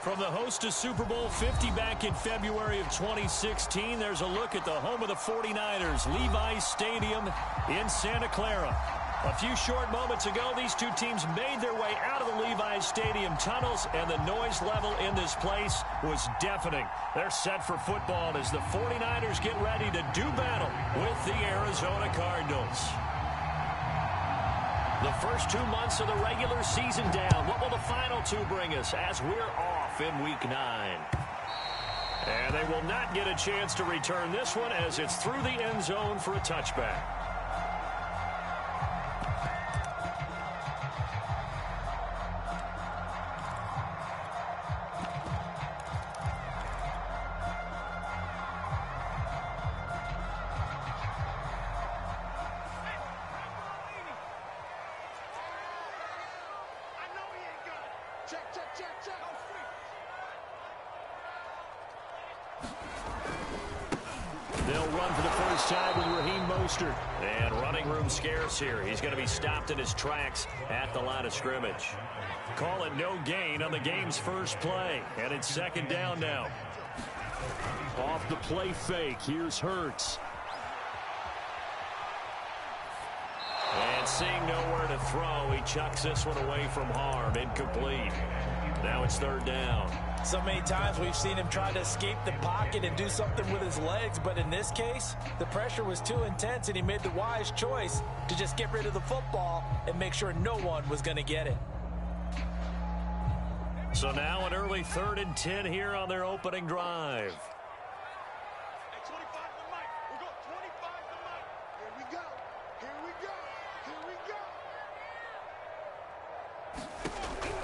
From the host to Super Bowl 50 back in February of 2016, there's a look at the home of the 49ers, Levi's Stadium in Santa Clara. A few short moments ago, these two teams made their way out of the Levi's Stadium tunnels, and the noise level in this place was deafening. They're set for football as the 49ers get ready to do battle with the Arizona Cardinals. The first 2 months of the regular season down. What will the final two bring us as we're off in Week 9? And they will not get a chance to return this one as it's through the end zone for a touchback. They'll run for the first time with Raheem Mostert. And running room scarce here. He's going to be stopped in his tracks at the line of scrimmage. Call it no gain on the game's first play. And it's second down now. Off the play fake. Here's Hurts. And seeing nowhere to throw, he chucks this one away from harm. Incomplete. Now it's third down. So many times we've seen him try to escape the pocket and do something with his legs, but in this case, the pressure was too intense and he made the wise choice to just get rid of the football and make sure no one was going to get it. So now an early 3rd and 10 here on their opening drive.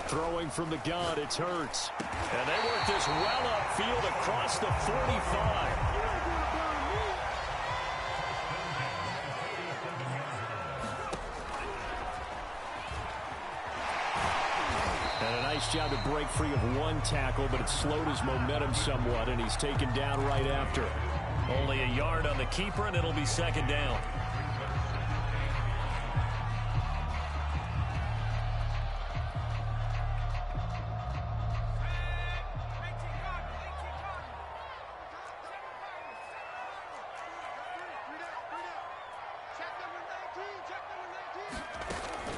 Throwing from the gun, it's Hurts. And they work this well upfield across the 45. And a nice job to break free of one tackle, but it slowed his momentum somewhat, and he's taken down right after. Only a yard on the keeper, and it'll be second down.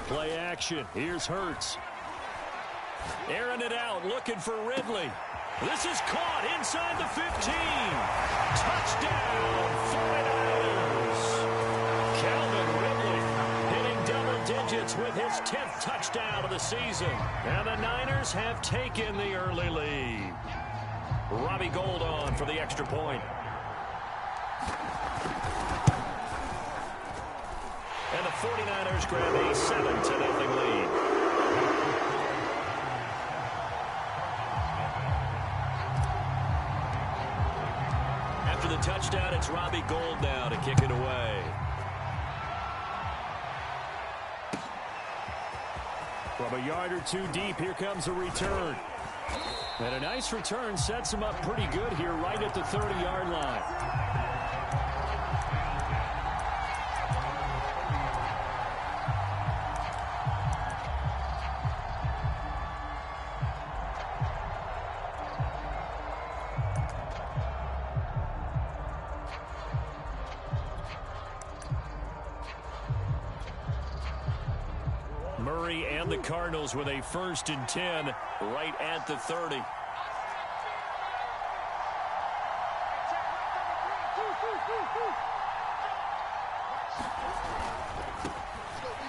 Play action. Here's Hurts. Airing it out, looking for Ridley. This is caught inside the 15. Touchdown, 49ers. Calvin Ridley hitting double digits with his 10th touchdown of the season. And the Niners have taken the early lead. Robbie Gould on for the extra point. And the 49ers grab a 7-0 lead. After the touchdown, it's Robbie Gould now to kick it away. From a yard or two deep, here comes a return. And a nice return sets him up pretty good here right at the 30-yard line. Murray and the Cardinals with a 1st and 10 right at the 30.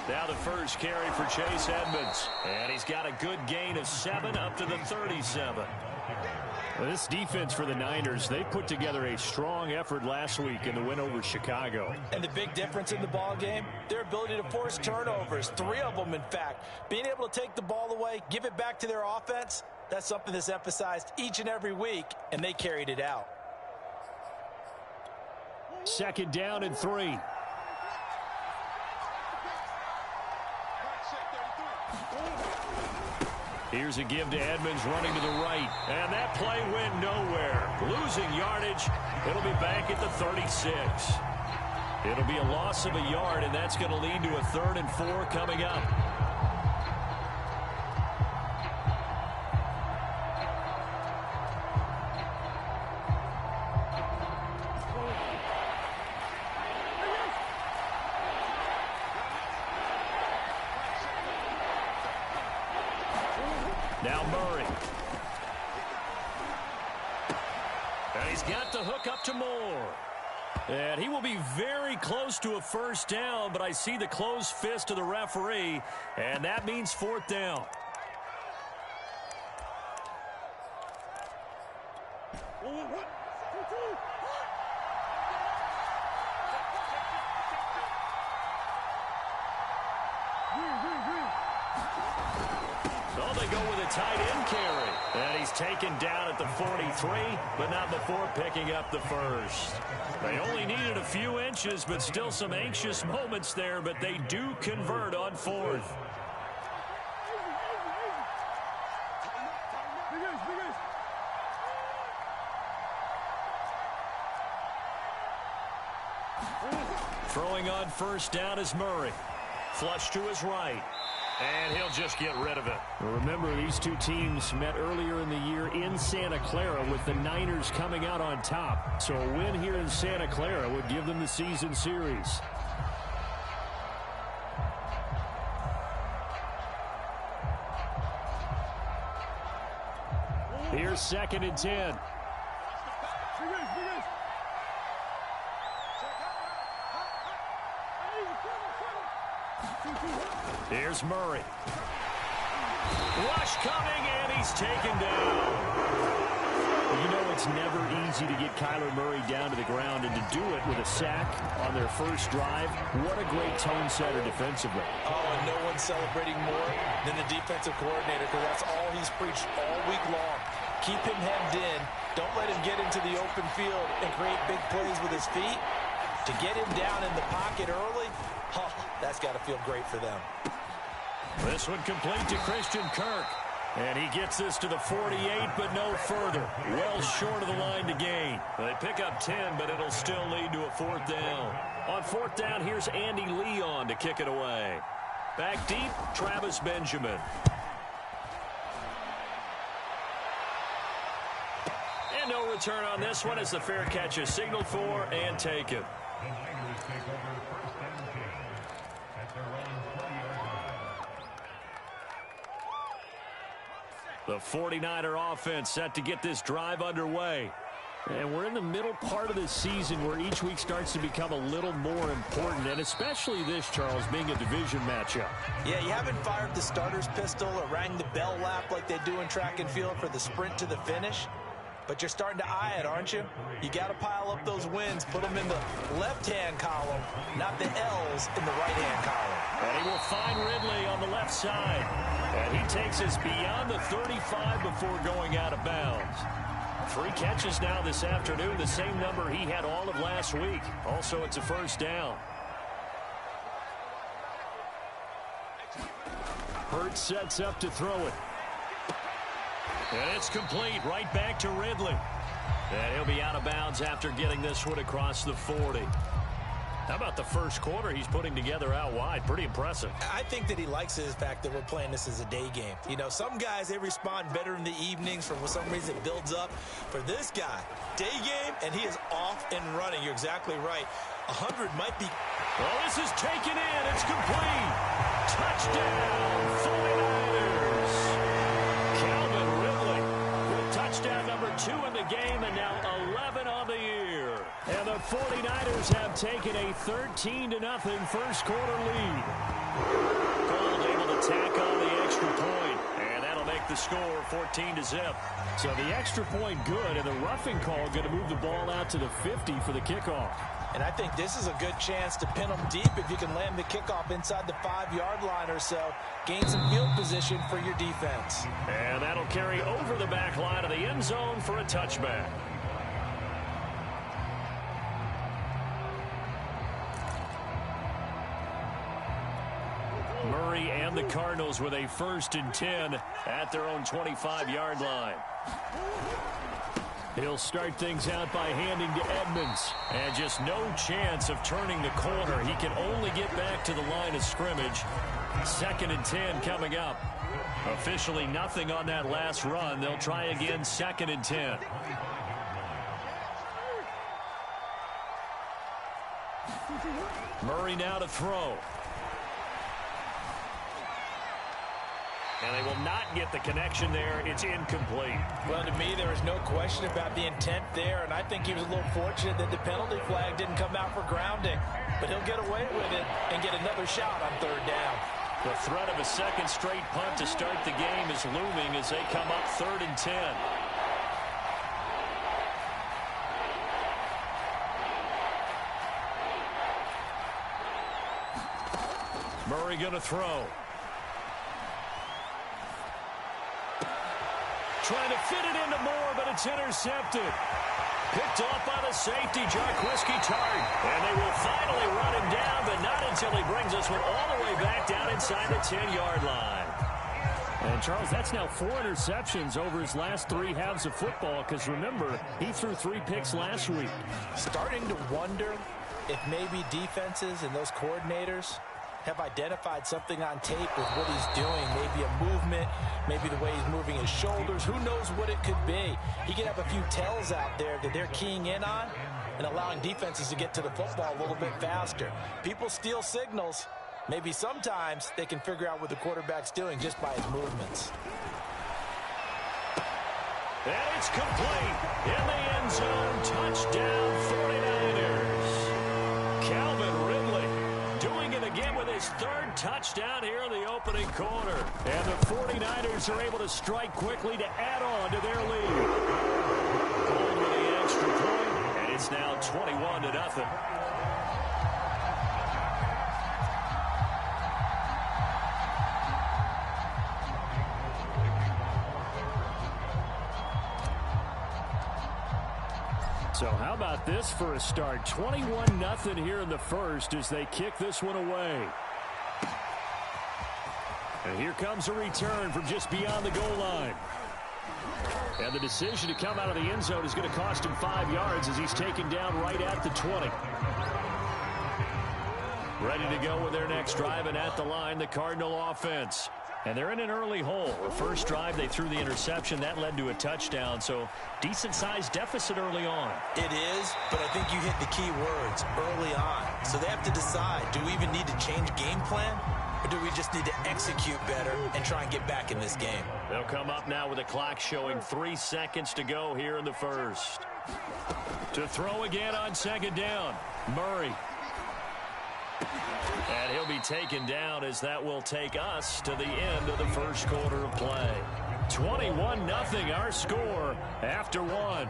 Now the first carry for Chase Edmonds. And he's got a good gain of 7 up to the 37. Well, this defense for the Niners, they put together a strong effort last week in the win over Chicago. And the big difference in the ball game, their ability to force turnovers, 3 of them in fact. Being able to take the ball away, give it back to their offense, that's something that's emphasized each and every week, and they carried it out. Second down and 3. Here's a give to Edmonds running to the right. And that play went nowhere. Losing yardage. It'll be back at the 36. It'll be a loss of a yard, and that's going to lead to a 3rd and 4 coming up. Now Murray. And he's got the hook up to Moore. And he will be very close to a first down, but I see the closed fist of the referee, and that means fourth down. Oh, they go with a tight end carry. And he's taken down at the 43, but not before picking up the first. They only needed a few inches, but still some anxious moments there, but they do convert on fourth. Throwing on first down is Murray. Flush to his right. And he'll just get rid of it. Remember, these two teams met earlier in the year in Santa Clara with the Niners coming out on top. So a win here in Santa Clara would give them the season series. Here's 2nd and 10. Here's Murray. Rush coming, and he's taken down. You know it's never easy to get Kyler Murray down to the ground, and to do it with a sack on their first drive, what a great tone setter defensively. Oh, and no one's celebrating more than the defensive coordinator, because that's all he's preached all week long. Keep him hemmed in. Don't let him get into the open field and create big plays with his feet. To get him down in the pocket early, oh, that's got to feel great for them. This one complete to Christian Kirk. And he gets this to the 48, but no further. Well short of the line to gain. They pick up 10, but it'll still lead to a fourth down. On fourth down, here's Andy Leon to kick it away. Back deep, Travis Benjamin. And no return on this one as the fair catch is signaled for and taken. The 49er offense set to get this drive underway. And we're in the middle part of the season where each week starts to become a little more important, and especially this, Charles, being a division matchup. Yeah, you haven't fired the starter's pistol or rang the bell lap like they do in track and field for the sprint to the finish. But you're starting to eye it, aren't you? You got to pile up those wins, put them in the left-hand column, not the L's in the right-hand column. And he will find Ridley on the left side. And he takes us beyond the 35 before going out of bounds. 3 catches now this afternoon, the same number he had all of last week. Also, it's a first down. Hurts sets up to throw it. And it's complete, right back to Ridley. And he'll be out of bounds after getting this one across the 40. How about the first quarter he's putting together out wide? Pretty impressive. I think that he likes the fact that we're playing this as a day game. You know, some guys, they respond better in the evenings. For some reason, it builds up. For this guy, day game, and he is off and running. You're exactly right. 100 might be. Well, this is taken in. It's complete. Touchdown, 49ers. Calvin Ridley with touchdown number 2 in the game, and now 11 on the year. And the 49ers have taken a 13-0 first quarter lead. Gold able to tack on the extra point, and that'll make the score 14-0. So the extra point good, and the roughing call going to move the ball out to the 50 for the kickoff. And I think this is a good chance to pin them deep if you can land the kickoff inside the 5-yard line or so. Gain some field position for your defense. And that'll carry over the back line of the end zone for a touchback. Murray and the Cardinals with a 1st and 10 at their own 25-yard line. He'll start things out by handing to Edmonds. And just no chance of turning the corner. He can only get back to the line of scrimmage. 2nd and 10 coming up. Officially nothing on that last run. They'll try again, 2nd and 10. Murray now to throw. And they will not get the connection there. It's incomplete. Well, to me, there is no question about the intent there, and I think he was a little fortunate that the penalty flag didn't come out for grounding. But he'll get away with it and get another shot on third down. The threat of a second straight punt to start the game is looming as they come up 3rd and 10. Murray going to throw. Trying to fit it into Moore, but it's intercepted. Picked off by the safety, Jarquiski Tart. And they will finally run him down, but not until he brings us one all the way back down inside the 10-yard line. And, Charles, that's now 4 interceptions over his last 3 halves of football, because, remember, he threw 3 picks last week. Starting to wonder if maybe defenses and those coordinators have identified something on tape with what he's doing. Maybe a movement, maybe the way he's moving his shoulders. Who knows what it could be? He could have a few tells out there that they're keying in on and allowing defenses to get to the football a little bit faster. People steal signals. Maybe sometimes they can figure out what the quarterback's doing just by his movements. And it's complete. In the end zone, touchdown 49ers. Calvin Ridley doing it again with his 3rd touchdown here in the opening quarter. And the 49ers are able to strike quickly to add on to their lead. Goal with the extra point, and it's now 21-0. So how about this for a start? 21-0 here in the first as they kick this one away. And here comes a return from just beyond the goal line. And the decision to come out of the end zone is going to cost him 5 yards as he's taken down right at the 20. Ready to go with their next drive, and at the line, the Cardinal offense. And they're in an early hole. The first drive, they threw the interception. That led to a touchdown, so decent-sized deficit early on. It is, but I think you hit the key words, early on. So they have to decide, do we even need to change game plan, or do we just need to execute better and try and get back in this game? They'll come up now with a clock showing 3 seconds to go here in the first. To throw again on 2nd down, Murray. And he'll be taken down as that will take us to the end of the first quarter of play. 21-0 our score after 1.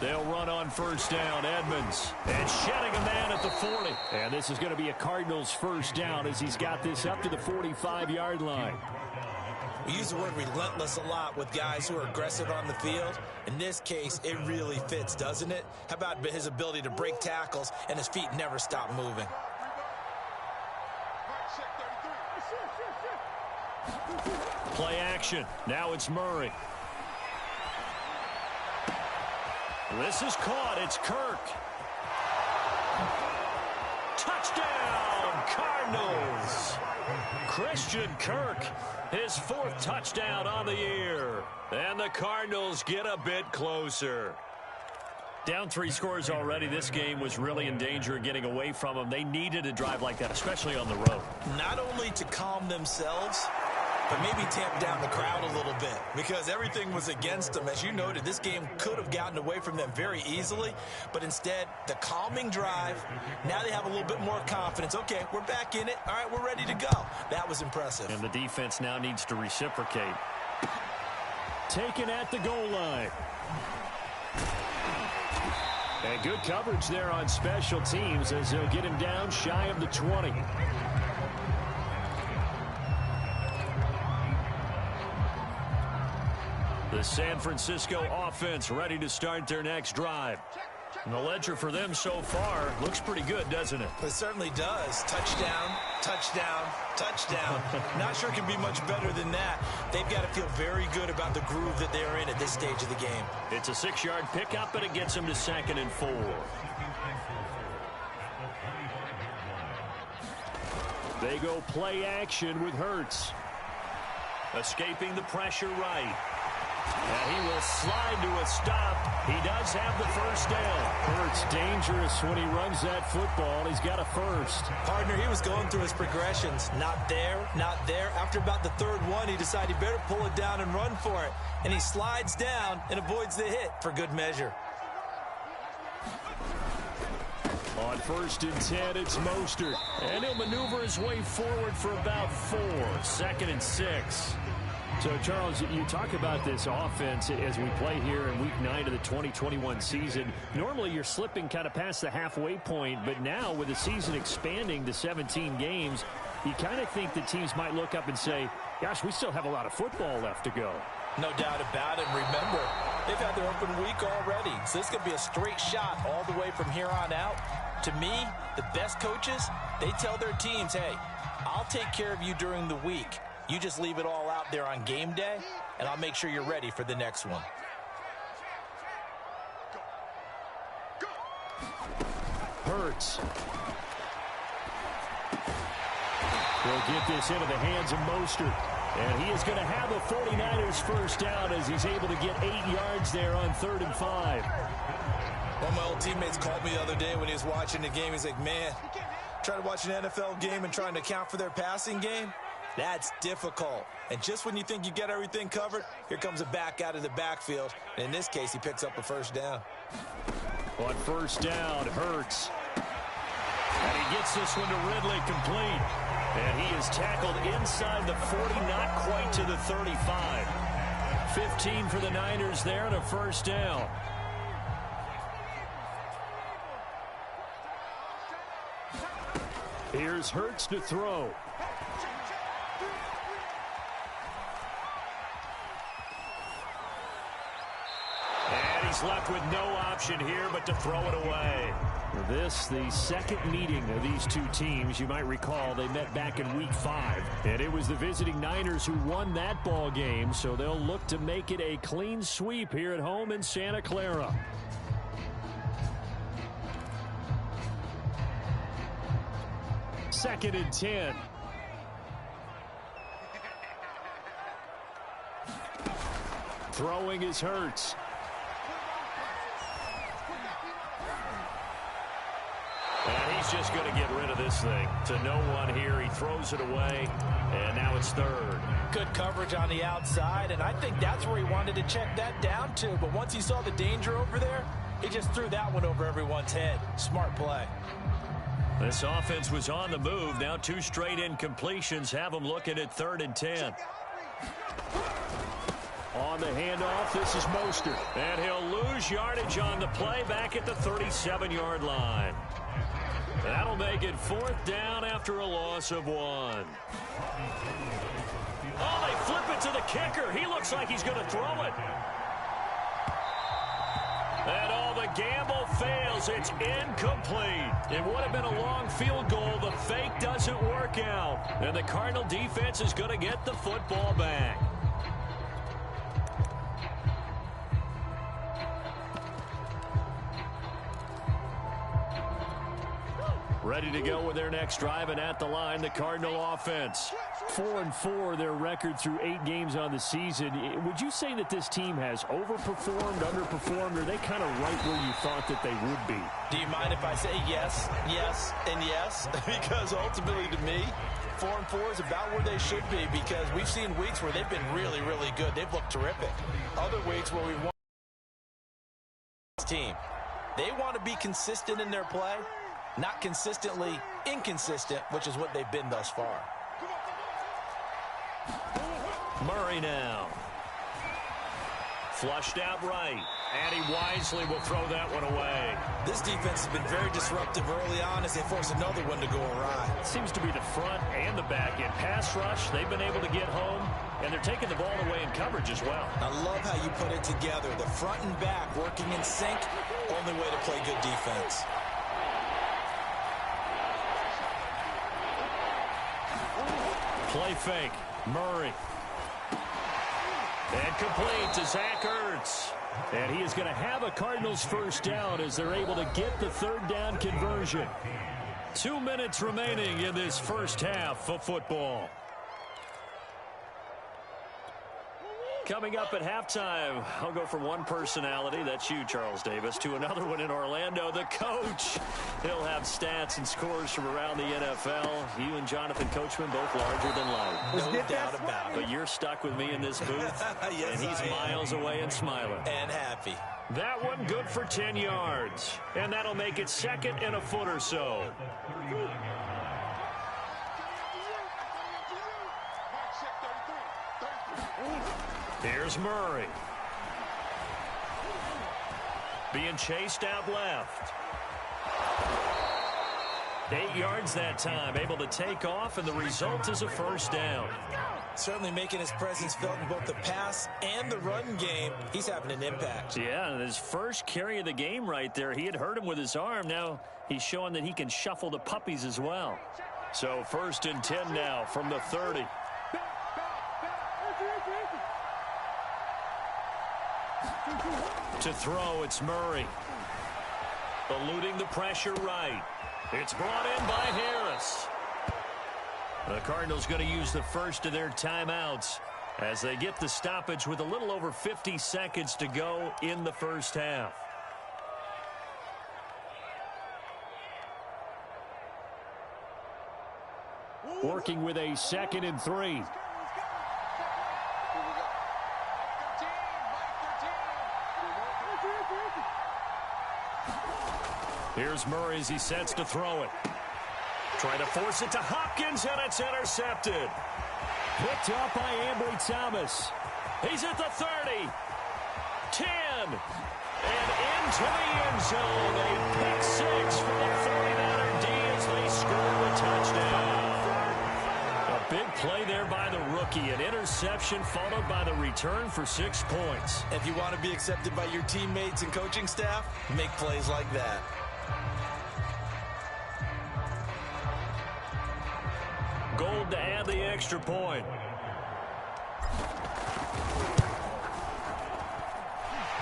They'll run on 1st down, Edmonds. And shedding a man at the 40. And this is going to be a Cardinals 1st down as he's got this up to the 45-yard line. We use the word relentless a lot with guys who are aggressive on the field. In this case, it really fits, doesn't it? How about his ability to break tackles and his feet never stop moving? Play action. Now it's Murray. This is caught. It's Kirk. Touchdown, Cardinals. Christian Kirk, his 4th touchdown on the year. And the Cardinals get a bit closer. Down 3 scores already. This game was really in danger of getting away from them. They needed a drive like that, especially on the road. Not only to calm themselves, but maybe tamp down the crowd a little bit because everything was against them. As you noted, this game could have gotten away from them very easily, but instead, the calming drive, now they have a little bit more confidence. Okay, we're back in it. All right, we're ready to go. That was impressive. And the defense now needs to reciprocate. Taken at the goal line. And good coverage there on special teams as they'll get him down shy of the 20. The San Francisco offense ready to start their next drive. And the ledger for them so far looks pretty good, doesn't it? It certainly does. Touchdown, touchdown, touchdown. Not sure it can be much better than that. They've got to feel very good about the groove that they're in at this stage of the game. It's a 6-yard pickup, but it gets them to 2nd and 4. They go play action with Hurts. Escaping the pressure right. And he will slide to a stop. He does have the first down. Hurts dangerous when he runs that football. He's got a first. Partner, he was going through his progressions. Not there, not there. After about the third one, he decided he better pull it down and run for it. And he slides down and avoids the hit for good measure. On 1st and 10, it's Mostert. And he'll maneuver his way forward for about 4. 2nd and 6. So, Charles, you talk about this offense as we play here in Week 9 of the 2021 season. Normally, you're slipping kind of past the halfway point, but now with the season expanding to 17 games, you kind of think the teams might look up and say, gosh, we still have a lot of football left to go. No doubt about it. Remember, they've had their open week already, so this could be a straight shot all the way from here on out. To me, the best coaches, they tell their teams, hey, I'll take care of you during the week. You just leave it all out there on game day, and I'll make sure you're ready for the next one. Hurts. Will get this into the hands of Mostert. And he is going to have the 49ers first down as he's able to get 8 yards there on 3rd and 5. One of my old teammates called me the other day when he was watching the game. He's like, man, trying to watch an NFL game and trying to account for their passing game, that's difficult. And just when you think you get everything covered, here comes a back out of the backfield. And in this case, he picks up a first down. On 1st down, Hurts. And he gets this one to Ridley complete. And he is tackled inside the 40, not quite to the 35. 15 for the Niners there and a first down. Here's Hurts to throw. And he's left with no option here but to throw it away. This, the second meeting of these two teams. You might recall they met back in Week 5. And it was the visiting Niners who won that ball game, so they'll look to make it a clean sweep here at home in Santa Clara. Second and 10. Throwing is Hurts. And he's just going to get rid of this thing. To no one here. He throws it away. And now it's 3rd. Good coverage on the outside, and I think that's where he wanted to check that down to. But once he saw the danger over there, he just threw that one over everyone's head. Smart play. This offense was on the move. Now 2 straight incompletions have them looking at 3rd and 10. On the handoff, this is Mostert. And he'll lose yardage on the play back at the 37-yard line. That'll make it 4th down after a loss of 1. Oh, they flip it to the kicker. He looks like he's going to throw it. And all the gamble fails. It's incomplete. It would have been a long field goal. The fake doesn't work out. And the Cardinal defense is going to get the football back. Ready to go with their next drive, and at the line, the Cardinal offense. 4-4, their record through 8 games on the season. Would you say that this team has overperformed, underperformed, or are they kind of right where you thought that they would be? Do you mind if I say yes, yes, and yes? Because ultimately, to me, 4-4 is about where they should be, because we've seen weeks where they've been really, really good. They've looked terrific. Other weeks where we've won this team. They want to be consistent in their play. Not consistently inconsistent, which is what they've been thus far. Murray now. Flushed out right. And he wisely will throw that one away. This defense has been very disruptive early on as they force another one to go awry. Seems to be the front and the back end. Pass rush, they've been able to get home, and they're taking the ball away in coverage as well. I love how you put it together. The front and back working in sync, only way to play good defense. Play fake. Murray. And complete to Zach Ertz. And he is going to have a Cardinals first down as they're able to get the 3rd down conversion. 2 minutes remaining in this first half of football. Coming up at halftime, I'll go from one personality, that's you, Charles Davis, to another one in Orlando, the coach. He'll have stats and scores from around the NFL. You and Jonathan Coachman both larger than life. No doubt about it. But you're stuck with me in this booth, yes, and he's miles away and smiling. And happy. That one good for 10 yards, and that'll make it second and a foot or so. Here's Murray. Being chased out left. 8 yards that time, able to take off, and the result is a first down. Certainly making his presence felt in both the pass and the run game. He's having an impact. Yeah, and his first carry of the game right there, he had hurt him with his arm. Now he's showing that he can shuffle the puppies as well. So 1st and 10 now from the 30. To throw, it's Murray. Eluding the pressure right. It's brought in by Harris. The Cardinals going to use the first of their timeouts as they get the stoppage with a little over 50 seconds to go in the first half. Working with a 2nd and 3. Here's Murray as he sets to throw it. Trying to force it to Hopkins, and it's intercepted. Picked up by Ambry Thomas. He's at the 30. 10. And into the end zone. A pick six for the 49er D as they score a touchdown. A big play there by the rookie. An interception followed by the return for 6 points. If you want to be accepted by your teammates and coaching staff, make plays like that. Gold to add the extra point.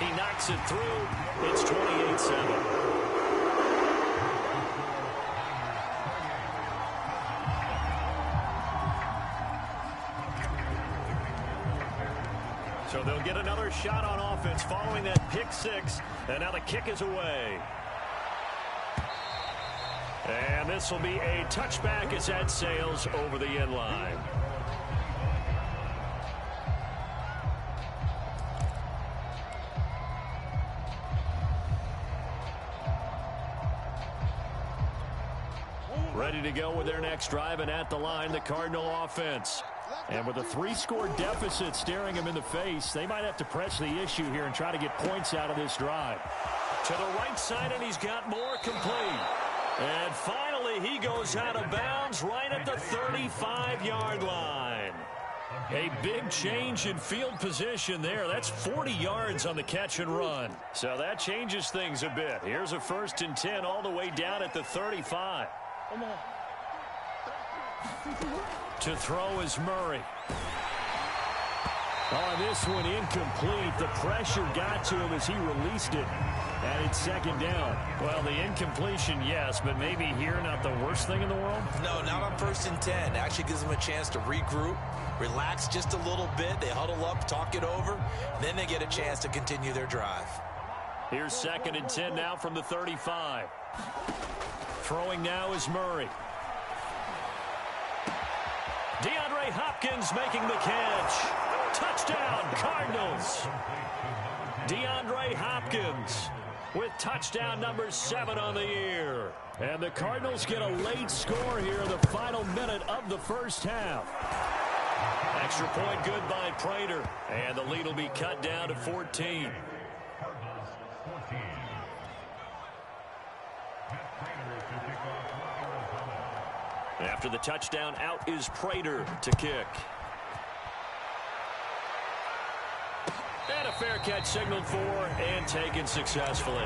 He knocks it through. It's 28-7. So they'll get another shot on offense following that pick six. And now the kick is away. And this will be a touchback as that sails over the end line. Ready to go with their next drive, and at the line, the Cardinal offense. And with a 3-score deficit staring him in the face, they might have to press the issue here and try to get points out of this drive. To the right side, and he's got more complete. And finally, he goes out of bounds right at the 35-yard line. A big change in field position there. That's 40 yards on the catch and run. So that changes things a bit. Here's a 1st and 10 all the way down at the 35. To throw is Murray. Oh, this one incomplete. The pressure got to him as he released it. And it's 2nd down. Well, the incompletion, yes, but maybe here not the worst thing in the world? No, not on 1st and 10. Actually gives them a chance to regroup, relax just a little bit. They huddle up, talk it over. Then they get a chance to continue their drive. Here's 2nd and 10 now from the 35. Throwing now is Murray. DeAndre Hopkins making the catch. Touchdown, Cardinals. DeAndre Hopkins with touchdown number 7 on the year. And the Cardinals get a late score here in the final minute of the first half. Extra point good by Prater. And the lead will be cut down to 14. After the touchdown, out is Prater to kick. And a fair catch signaled for and taken successfully.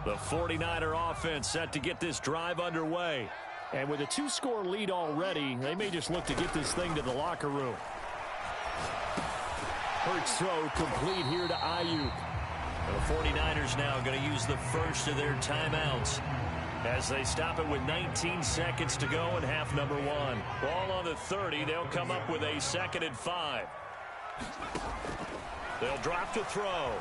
The 49er offense set to get this drive underway. And with a 2-score lead already, they may just look to get this thing to the locker room. Hurts throw complete here to Ayuk. The 49ers now going to use the first of their timeouts as they stop it with 19 seconds to go in half number 1. Ball on the 30. They'll come up with a 2nd and 5. They'll drop to throw.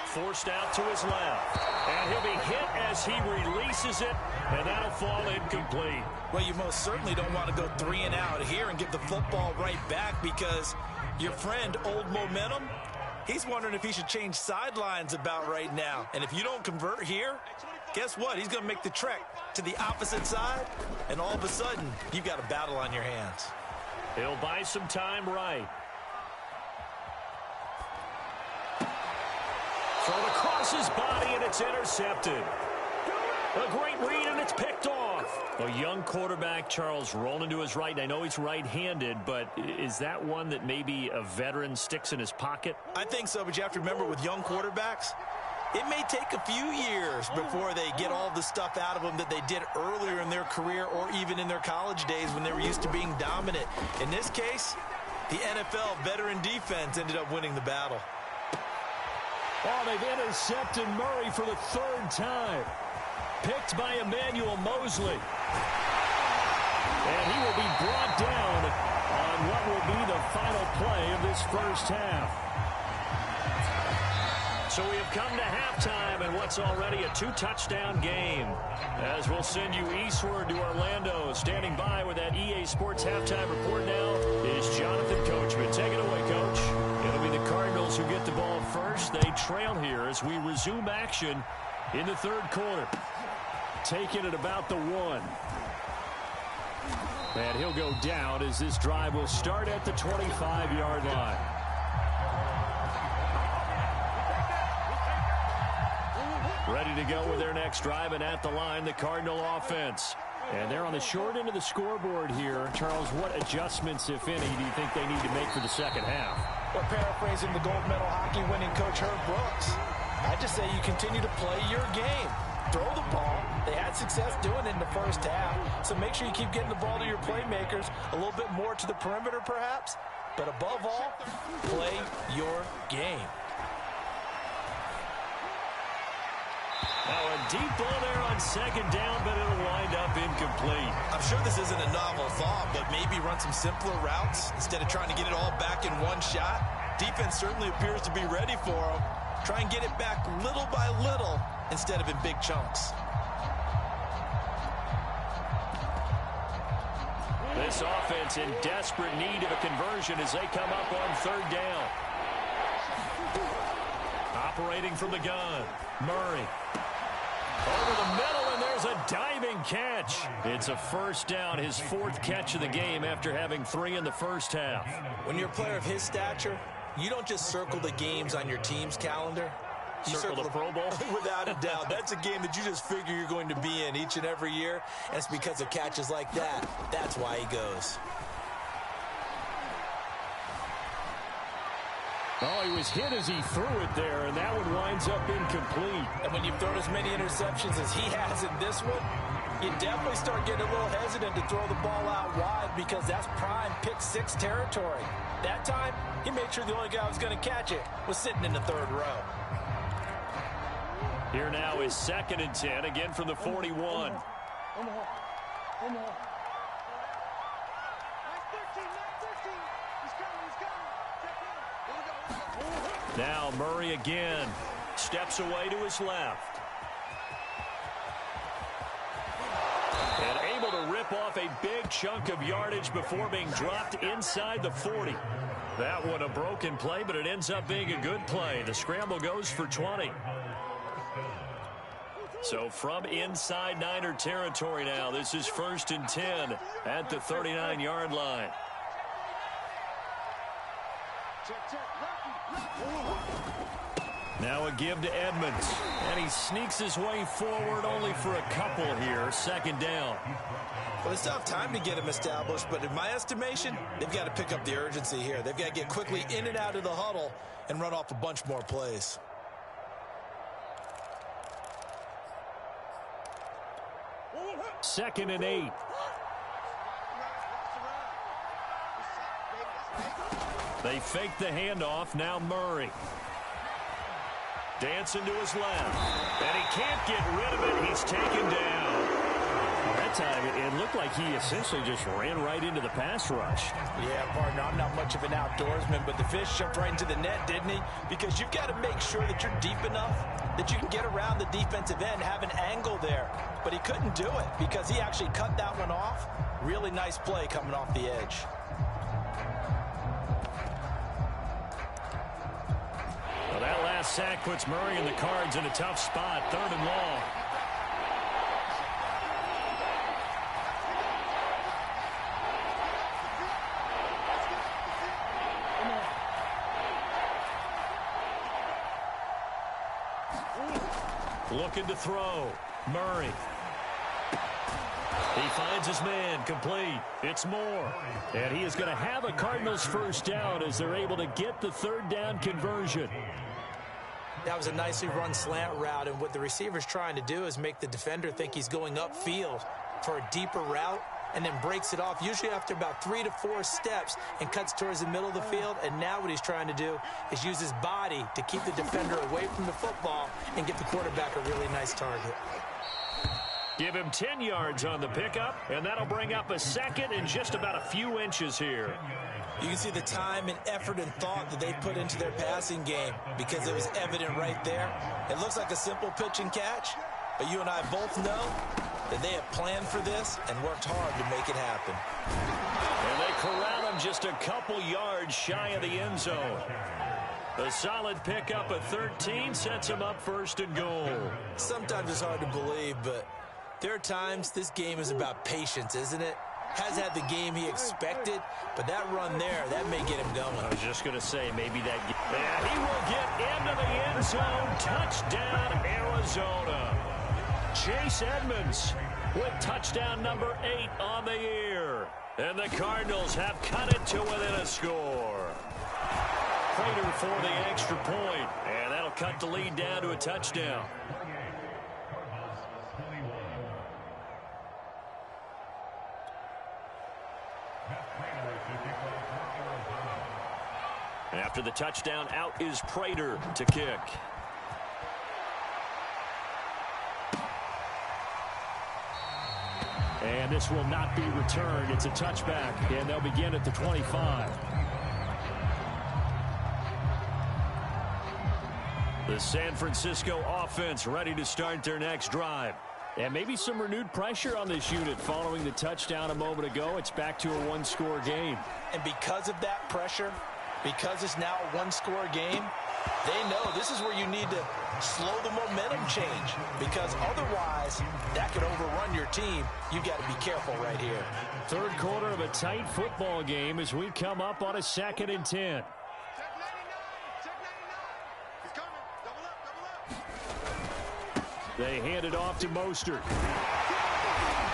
Forced out to his left. And he'll be hit as he releases it, and that'll fall incomplete. Well, you most certainly don't want to go 3 and out here and give the football right back, because your friend, Old Momentum, he's wondering if he should change sidelines about right now. And if you don't convert here, guess what? He's going to make the trek to the opposite side, and all of a sudden, you've got a battle on your hands. He'll buy some time right. Thrown across his body, and it's intercepted. A great read, and it's picked off. A young quarterback, Charles, rolling to his right. I know he's right-handed, but is that one that maybe a veteran sticks in his pocket? I think so, but you have to remember, with young quarterbacks, it may take a few years before they get all the stuff out of them that they did earlier in their career or even in their college days when they were used to being dominant. In this case, the NFL veteran defense ended up winning the battle. Oh, they've intercepted Murray for the 3rd time. Picked by Emmanuel Mosley. And he will be brought down on what will be the final play of this first half. So we have come to halftime in what's already a 2-touchdown game. As we'll send you eastward to Orlando. Standing by with that EA Sports halftime report now is Jonathan Coachman. Take it away, Coach. It'll be the Cardinals who get the ball first. They trail here as we resume action in the 3rd quarter. Taking it about the 1. And he'll go down as this drive will start at the 25-yard line. Ready to go with their next drive, and at the line, the Cardinal offense. And they're on the short end of the scoreboard here. Charles, what adjustments, if any, do you think they need to make for the second half? Well, paraphrasing the gold medal hockey winning coach Herb Brooks, I just say you continue to play your game. Throw the ball. They had success doing it in the first half. So make sure you keep getting the ball to your playmakers, a little bit more to the perimeter perhaps. But above all, play your game. Now a deep ball there on 2nd down, but it'll wind up incomplete. I'm sure this isn't a novel thought, but maybe run some simpler routes instead of trying to get it all back in one shot. Defense certainly appears to be ready for them. Try and get it back little by little instead of in big chunks. This offense in desperate need of a conversion as they come up on 3rd down. Operating from the gun, Murray. Over the middle, and there's a diving catch. It's a 1st down, his 4th catch of the game after having 3 in the first half. When you're a player of his stature, you don't just circle the games on your team's calendar. You circle the Pro Bowl? Without a doubt. That's a game that you just figure you're going to be in each and every year. And it's because of catches like that. That's why he goes. Oh, he was hit as he threw it there, and that one winds up incomplete. And when you've thrown as many interceptions as he has in this one, you definitely start getting a little hesitant to throw the ball out wide, because that's prime pick 6 territory. That time, he made sure the only guy who was going to catch it was sitting in the 3rd row. Here now is 2nd and 10, again from the 41. Now Murray again steps away to his left. And able to rip off a big chunk of yardage before being dropped inside the 40. That one a broken play, but it ends up being a good play. The scramble goes for 20. So from inside Niner territory now, this is 1st and 10 at the 39-yard line. Now a give to Edmonds, and he sneaks his way forward only for a couple here. 2nd down. Well, they still have time to get him established, but in my estimation, they've got to pick up the urgency here. They've got to get quickly in and out of the huddle and run off a bunch more plays. Second and 8. They fake the handoff. Now Murray. Dancing to his left. And he can't get rid of it. He's taken down. That time, it looked like he essentially just ran right into the pass rush. Yeah, partner, I'm not much of an outdoorsman, but the fish jumped right into the net, didn't he? Because you've got to make sure that you're deep enough that you can get around the defensive end, have an angle there. But he couldn't do it because he actually cut that one off. Really nice play coming off the edge. Well, that last sack puts Murray and the Cards in a tough spot, 3rd and long. Looking to throw. Murray. He finds his man. Complete. It's Moore. And he is going to have a Cardinals first down as they're able to get the 3rd down conversion. That was a nicely run slant route, and what the receiver's trying to do is make the defender think he's going upfield for a deeper route, and then breaks it off, usually after about 3 to 4 steps, and cuts towards the middle of the field. And now what he's trying to do is use his body to keep the defender away from the football and get the quarterback a really nice target. Give him 10 yards on the pickup, and that'll bring up a 2nd and just about a few inches here. You can see the time and effort and thought that they put into their passing game because it was evident right there. It looks like a simple pitch and catch, but you and I both know that they have planned for this and worked hard to make it happen. And they corral him just a couple yards shy of the end zone. A solid pickup of 13 sets him up 1st and goal. Sometimes it's hard to believe, but there are times this game is about patience, isn't it? Has had the game he expected, but that run there, that may get him going. I was just going to say, maybe that... And he will get into the end zone. Touchdown, Arizona. Chase Edmonds with touchdown number 8 on the year. And the Cardinals have cut it to within a score. Prater for the extra point, and that'll cut the lead down to a touchdown. After the touchdown, out is Prater to kick. And this will not be returned. It's a touchback, and they'll begin at the 25. The San Francisco offense ready to start their next drive. And maybe some renewed pressure on this unit following the touchdown a moment ago. It's back to a 1-score game. And because of that pressure, because it's now a 1-score game, they know this is where you need to slow the momentum change, because otherwise that could overrun your team. You've got to be careful right here. 3rd quarter of a tight football game as we come up on a 2nd and 10. They hand it off to Mostert.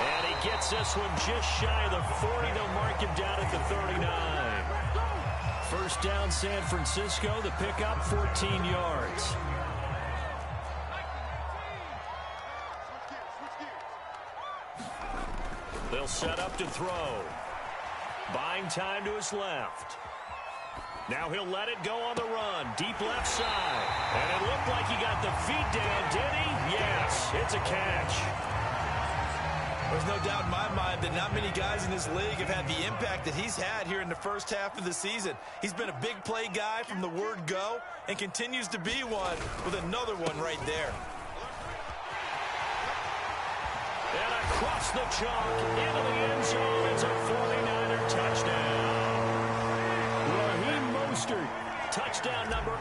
And he gets this one just shy of the 40. They'll mark him down at the 39. First down, San Francisco. The pickup, 14 yards. They'll set up to throw. Buying time to his left. Now he'll let it go on the run. Deep left side. And it looked like he got the feet down, did he? Yes, it's a catch. There's no doubt in my mind that not many guys in this league have had the impact that he's had here in the first half of the season. He's been a big play guy from the word go and continues to be one with another one right there. And across the chalk into the end zone. It's a 49er touchdown. Touchdown number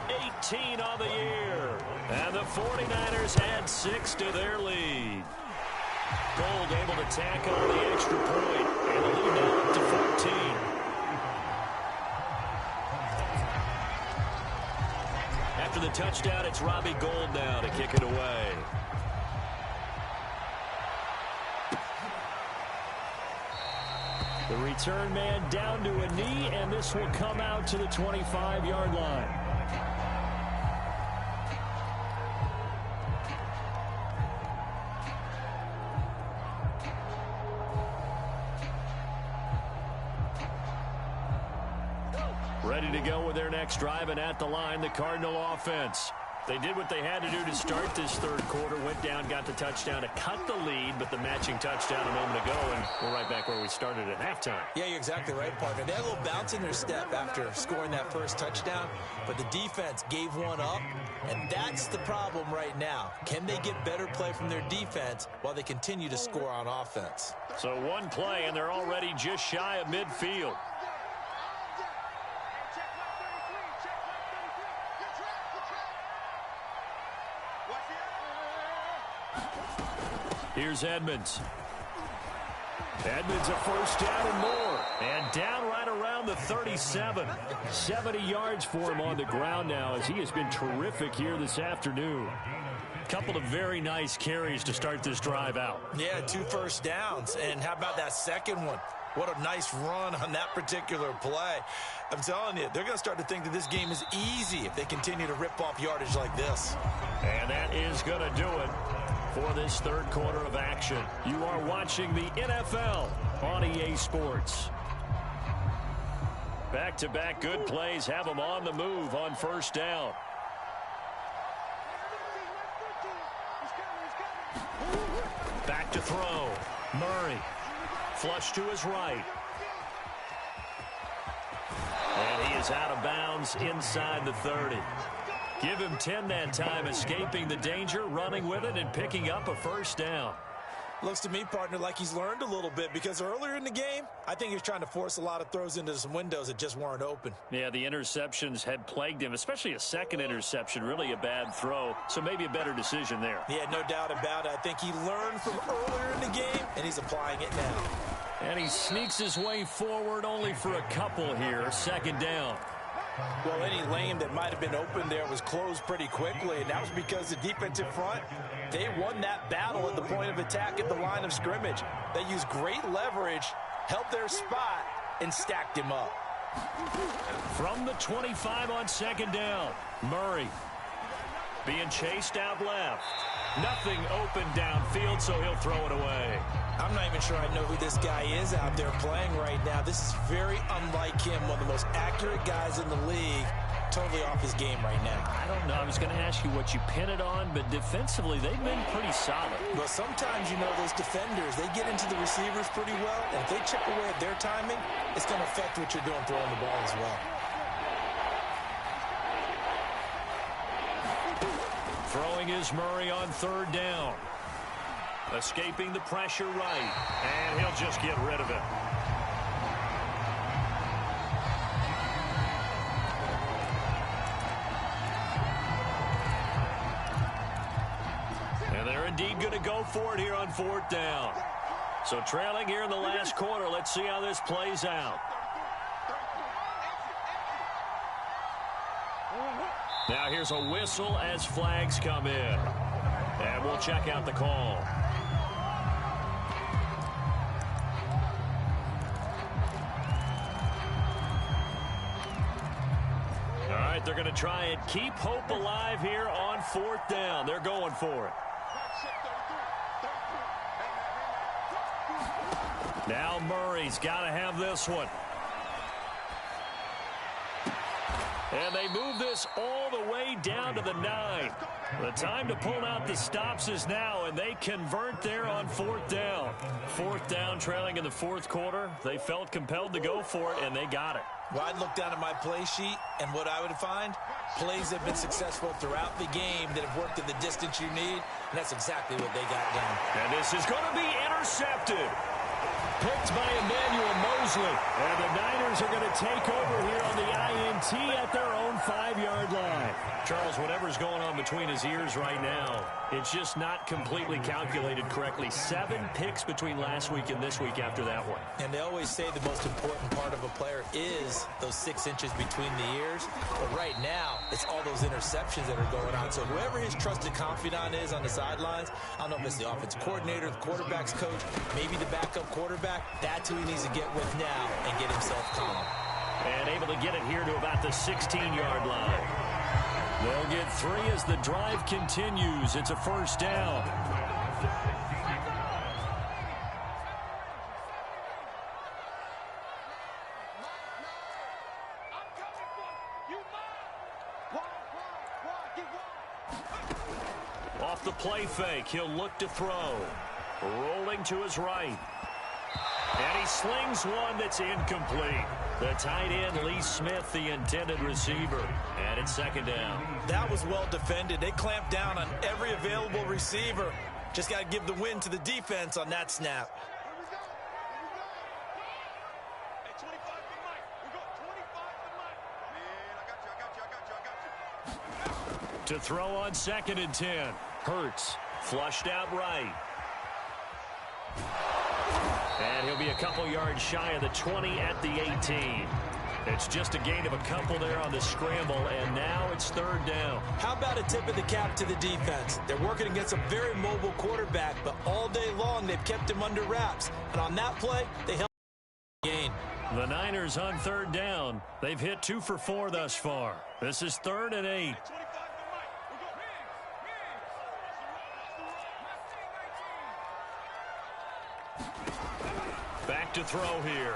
18 on the year. And the 49ers add 6 to their lead. Gold able to tack on the extra point. And the lead now up to 14. After the touchdown, it's Robbie Gould now to kick it away. The return man down to a knee, and this will come out to the 25-yard line. Ready to go with their next drive, and at the line, the Cardinal offense. They did what they had to do to start this third quarter. Went down, got the touchdown to cut the lead, but the matching touchdown a moment ago, and we're right back where we started at halftime. Yeah, you're exactly right, partner. They had a little bounce in their step after scoring that first touchdown, but the defense gave one up, and that's the problem right now. Can they get better play from their defense while they continue to score on offense? So one play, and they're already just shy of midfield. Here's Edmonds. Edmonds a first down and more. And down right around the 37. 70 yards for him on the ground now as he has been terrific here this afternoon. Couple of very nice carries to start this drive out. Yeah, 2 first downs. And how about that second one? What a nice run on that particular play. I'm telling you, they're going to start to think that this game is easy if they continue to rip off yardage like this. And that is going to do it for this third quarter of action. You are watching the NFL on EA Sports. Back-to-back good plays have them on the move on first down. Back to throw. Murray. Flush to his right. And he is out of bounds inside the 30. Give him 10 that time, escaping the danger, running with it, and picking up a first down. Looks to me, partner, like he's learned a little bit, because earlier in the game, I think he was trying to force a lot of throws into some windows that just weren't open. Yeah, the interceptions had plagued him, especially a second interception, really a bad throw, so maybe a better decision there. Yeah, no doubt about it. I think he learned from earlier in the game, and he's applying it now. And he sneaks his way forward only for a couple here, second down. Well, any lane that might have been open there was closed pretty quickly, and that was because the defensive front, they won that battle at the point of attack at the line of scrimmage. They used great leverage, held their spot, and stacked him up. From the 25 on second down, Murray being chased out left. Nothing open downfield, so he'll throw it away. I'm not even sure I know who this guy is out there playing right now. This is very unlike him, one of the most accurate guys in the league. Totally off his game right now. I don't know. I was going to ask you what you pin it on, but defensively, they've been pretty solid. Well, sometimes, you know, those defenders, they get into the receivers pretty well, and if they chip away at their timing, it's going to affect what you're doing throwing the ball as well. Throwing is Murray on third down. Escaping the pressure right, and he'll just get rid of it. And they're indeed going to go for it here on fourth down. So trailing here in the last quarter, let's see how this plays out. Now here's a whistle as flags come in. And we'll check out the call. All right, they're going to try and keep hope alive here on fourth down. They're going for it. Now Murray's got to have this one. And they move this all the way down to the 9. The time to pull out the stops is now, and they convert there on fourth down. Fourth down, trailing in the fourth quarter. They felt compelled to go for it, and they got it. Well, I'd look down at my play sheet, and what I would find, plays that have been successful throughout the game that have worked in the distance you need, and that's exactly what they got done. And this is going to be intercepted. Picked by Emmanuel Mosley. And the Niners are going to take over here on the INT at their own 5-yard line. Charles, whatever's going on between his ears right now, it's just not completely calculated correctly. 7 picks between last week and this week after that one. And they always say the most important part of a player is those 6 inches between the ears. But right now, it's all those interceptions that are going on. So whoever his trusted confidant is on the sidelines, I don't know if it's the offensive coordinator, the quarterback's coach, maybe the backup quarterback, that's who he needs to get with now and get himself calm. And able to get it here to about the 16-yard line. They'll get 3 as the drive continues. It's a first down. off the play fake. He'll look to throw. Rolling to his right. And he slings one that's incomplete. The tight end, Lee Smith, the intended receiver. And it's second down. That was well defended. They clamped down on every available receiver. Just got to give the win to the defense on that snap. To throw on 2nd and 10. Hurts. Flushed out right. And he'll be a couple yards shy of the 20 at the 18. It's just a gain of a couple there on the scramble, and now it's 3rd down. How about a tip of the cap to the defense? They're working against a very mobile quarterback, but all day long they've kept him under wraps. And on that play, they held the gain. The Niners on 3rd down. They've hit 2 for 4 thus far. This is 3rd and 8. Back to throw here.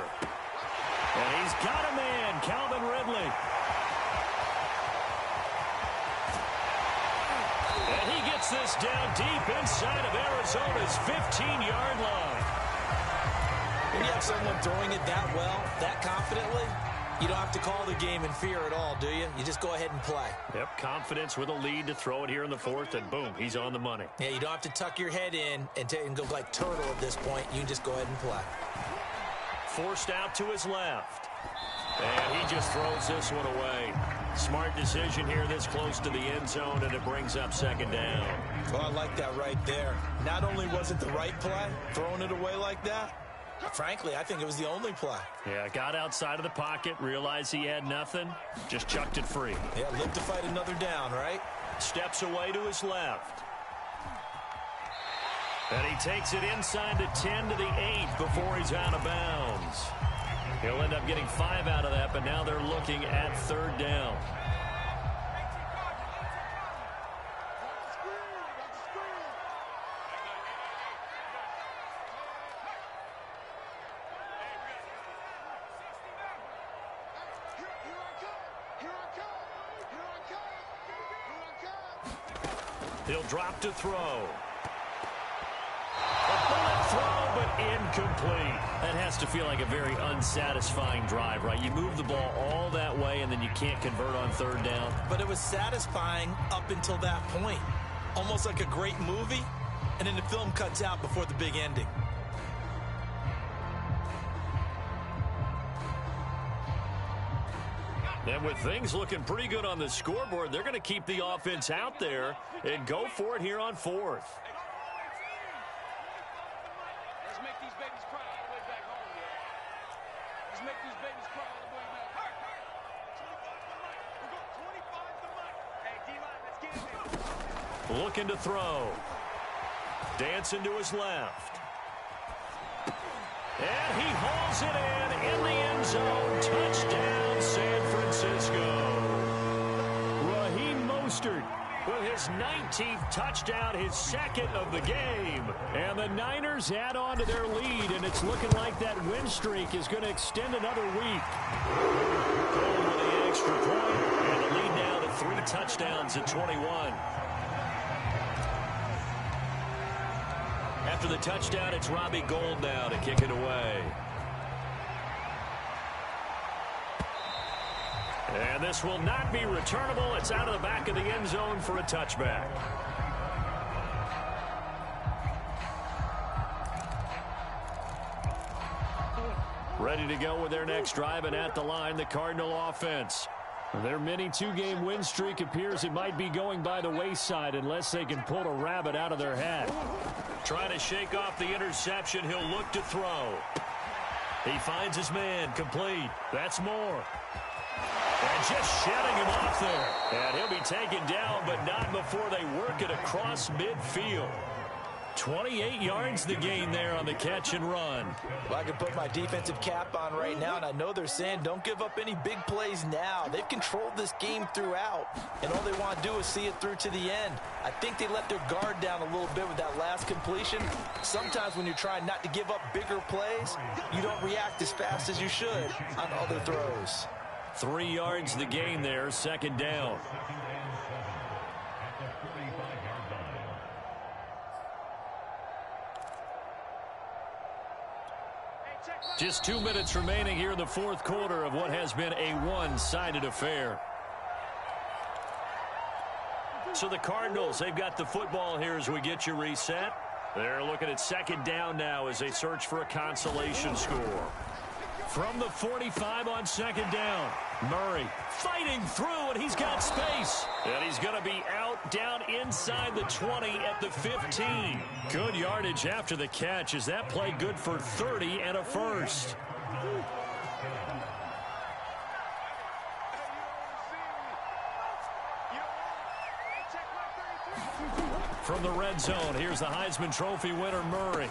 And he's got a man, Calvin Ridley. And he gets this down deep inside of Arizona's 15-yard line. When you have someone throwing it that well, that confidently, you don't have to call the game in fear at all, do you? You just go ahead and play. Yep, confidence with a lead to throw it here in the 4th, and boom, he's on the money. Yeah, you don't have to tuck your head in and go like turtle at this point. You can just go ahead and play. Forced out to his left. And he just throws this one away. Smart decision here this close to the end zone, and it brings up 2nd down. Well, I like that right there. Not only was it the right play, throwing it away like that, frankly, I think it was the only play. Yeah, got outside of the pocket, realized he had nothing, just chucked it free. Yeah, look to fight another down, right? Steps away to his left. And he takes it inside the 10 to the 8 before he's out of bounds. He'll end up getting 5 out of that, but now they're looking at 3rd down. He'll drop to throw. A bullet throw, but incomplete. That has to feel like a very unsatisfying drive, right? You move the ball all that way, and then you can't convert on 3rd down. But it was satisfying up until that point. Almost like a great movie, and then the film cuts out before the big ending. And with things looking pretty good on the scoreboard, they're going to keep the offense out there and go for it here on 4th. Let's make these babies cry all the way back home, yeah. Let's make these babies cry all the way back home. 25 to Mike. We're going 25 to Mike. Hey, D-line, let's get it, baby. Looking to throw. Dancing to his left. And he hauls it in the end zone. Touchdown, San Francisco. Raheem Mostert with his 19th touchdown, his 2nd of the game. And the Niners add on to their lead, and it's looking like that win streak is going to extend another week. Goal with the extra point, and the lead now to 3 touchdowns at 21. After the touchdown, it's Robbie Gould now to kick it away. And this will not be returnable. It's out of the back of the end zone for a touchback. Ready to go with their next drive, and at the line, the Cardinal offense. Their mini 2-game win streak appears it might be going by the wayside unless they can pull a rabbit out of their hat. Trying to shake off the interception. He'll look to throw. He finds his man. Complete. That's Moore. And just shedding him off there. And he'll be taken down, but not before they work it across midfield. 28 yards the gain there on the catch and run. Well, I can put my defensive cap on right now, and I know they're saying don't give up any big plays now. They've controlled this game throughout, and all they want to do is see it through to the end. I think they let their guard down a little bit with that last completion. Sometimes when you're trying not to give up bigger plays, you don't react as fast as you should on other throws. 3 yards the gain there, 2nd down. Just 2 minutes remaining here in the fourth quarter of what has been a one-sided affair. So the Cardinals, they've got the football here as we get you reset. They're looking at second down now as they search for a consolation score. From the 45 on second down, Murray fighting through, and he's got space. And he's going to be out down inside the 20 at the 15. Good yardage after the catch. Is that play good for 30 and a first? From the red zone, here's the Heisman Trophy winner, Murray.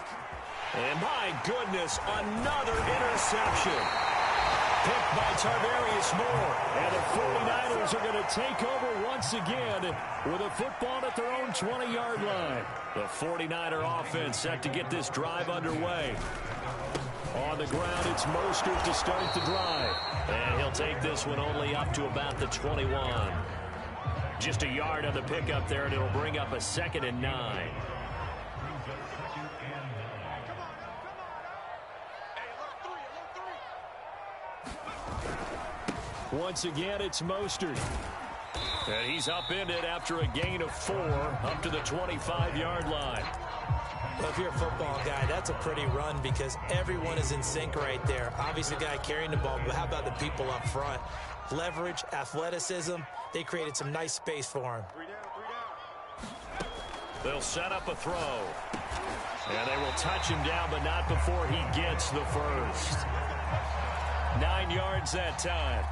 And my goodness, another interception. Picked by Tarvarius Moore. And the 49ers are going to take over once again with a football at their own 20-yard line. The 49er offense set to get this drive underway. On the ground, it's Mostert to start the drive. And he'll take this one only up to about the 21. Just a yard on the pickup there, and it'll bring up a 2nd and 9. Once again, it's Mostert. And he's upended after a gain of 4 up to the 25-yard line. Well, if you're a football guy, that's a pretty run because everyone is in sync right there. Obviously, the guy carrying the ball, but how about the people up front? Leverage, athleticism, they created some nice space for him. They'll set up a throw. And they will touch him down, but not before he gets the first. 9 yards that time.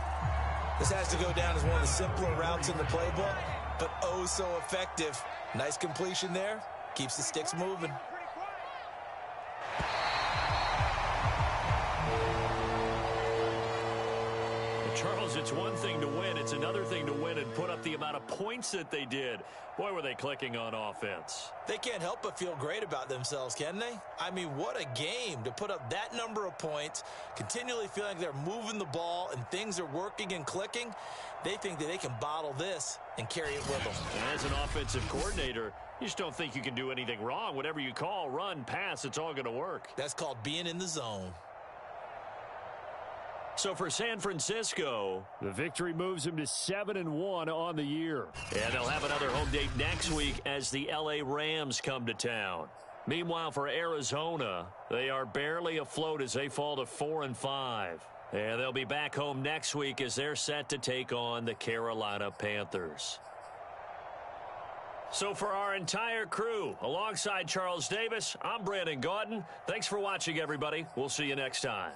This has to go down as one of the simpler routes in the playbook, but oh so effective. Nice completion there. Keeps the sticks moving. Charles, it's one thing to win. It's another thing to win and put up the amount of points that they did. Boy, were they clicking on offense. They can't help but feel great about themselves, can they? I mean, what a game to put up that number of points, continually feeling like they're moving the ball and things are working and clicking. They think that they can bottle this and carry it with them. And as an offensive coordinator, you just don't think you can do anything wrong. Whatever you call, run, pass, it's all going to work. That's called being in the zone. So for San Francisco, the victory moves them to 7-1 on the year. And they'll have another home date next week as the LA Rams come to town. Meanwhile, for Arizona, they are barely afloat as they fall to 4-5. And they'll be back home next week as they're set to take on the Carolina Panthers. So for our entire crew, alongside Charles Davis, I'm Brandon Gaudin. Thanks for watching, everybody. We'll see you next time.